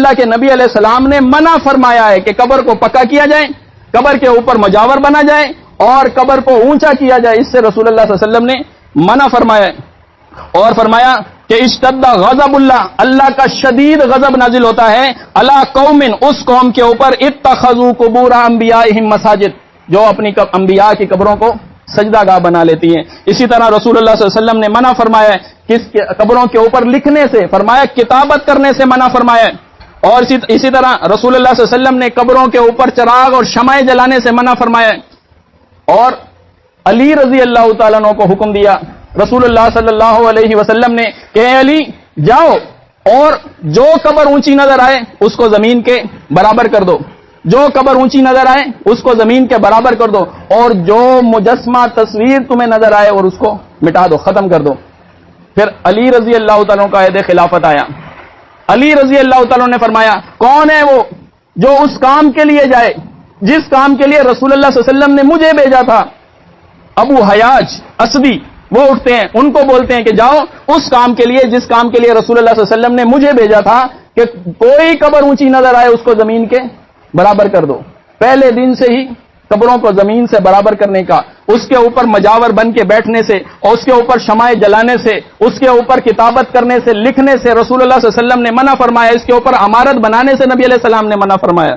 اللہ کے نبی علیہ السلام نے منع فرمایا ہے کہ قبر کو پکا کیا جائے، قبر کے اوپر مجاور بنا جائے اور قبر کو اونچا کیا جائے، اس سے رسول اللہ صلی اللہ علیہ وسلم نے منع فرمایا ہے۔ اور فرمایا کہ اشتد غضب اللہ، اللہ کا شدید غضب نازل ہوتا ہے علی قوم، اس قوم کے اوپر اتخذوا قبور انبیائہم مساجد، جو اپنی انبیاء کی قبروں کو سجدہ گاہ بنا لیتی ہیں۔ اسی طرح رسول اللہ صلی اللہ علیہ وسلم نے منع فرمایا ہے کس قبروں کے اوپر لکھنے سے، فرمایا کتابت کرنے سے منع فرمایا ہے۔ اور اسی طرح رسول اللہ صلی اللہ علیہ وسلم نے قبروں کے اوپر چراغ اور شمعیں جلانے سے منع فرمایا ہے۔ اور علی رضی اللہ تعالیٰ عنہ کو حکم دیا رسول اللہ صلی اللہ علیہ وسلم نے کہ اے علی جاؤ اور جو قبر اونچی نظر آئے اس کو زمین کے برابر کر دو، جو قبر اونچی نظر آئے اس کو زمین کے برابر کر دو، اور جو مجسمہ تصویر تمہیں نظر آئے اور اس کو مٹا دو، ختم کر دو۔ پھر علی رضی اللہ تعالیٰ کا عہد خلافت آیا۔ علی رضی اللہ تعالیٰ نے فرمایا کون ہے وہ جو اس کام کے لیے جائے جس کام کے لیے رسول اللہ صلی اللہ علیہ وسلم نے مجھے بھیجا تھا؟ ابو حیاج اسدی وہ اٹھتے ہیں، ان کو بولتے ہیں کہ جاؤ اس کام کے لیے جس کام کے لیے رسول اللہ صلی اللہ علیہ وسلم نے مجھے بھیجا تھا، کہ کوئی قبر اونچی نظر آئے اس کو زمین کے برابر کر دو۔ پہلے دن سے ہی قبروں کو زمین سے برابر کرنے کا، اس کے اوپر مجاور بن کے بیٹھنے سے، اور اس کے اوپر شمعیں جلانے سے، اس کے اوپر کتابت کرنے سے، لکھنے سے رسول اللہ صلی اللہ علیہ وسلم نے منع فرمایا۔ اس کے اوپر عمارت بنانے سے نبی علیہ السلام نے منع فرمایا۔